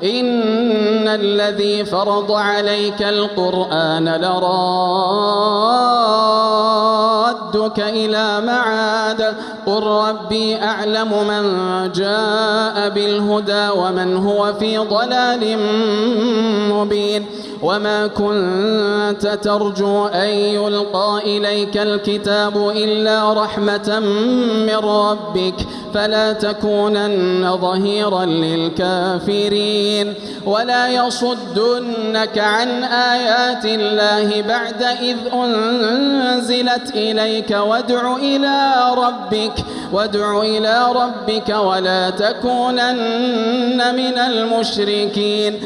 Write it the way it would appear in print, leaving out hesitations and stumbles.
إن الذي فرض عليك القرآن لرادك إلى معاد قل ربي أعلم من جاء بالهدى ومن هو في ضلال مبين وما كنت ترجو أن يلقى إليك الكتاب إلا رحمة من ربك فلا تكونن ظهيرا للكافرين ولا يصدنك عن آيات الله بعد إذ أنزلت إليك وادع إلى ربك ولا تكونن من المشركين.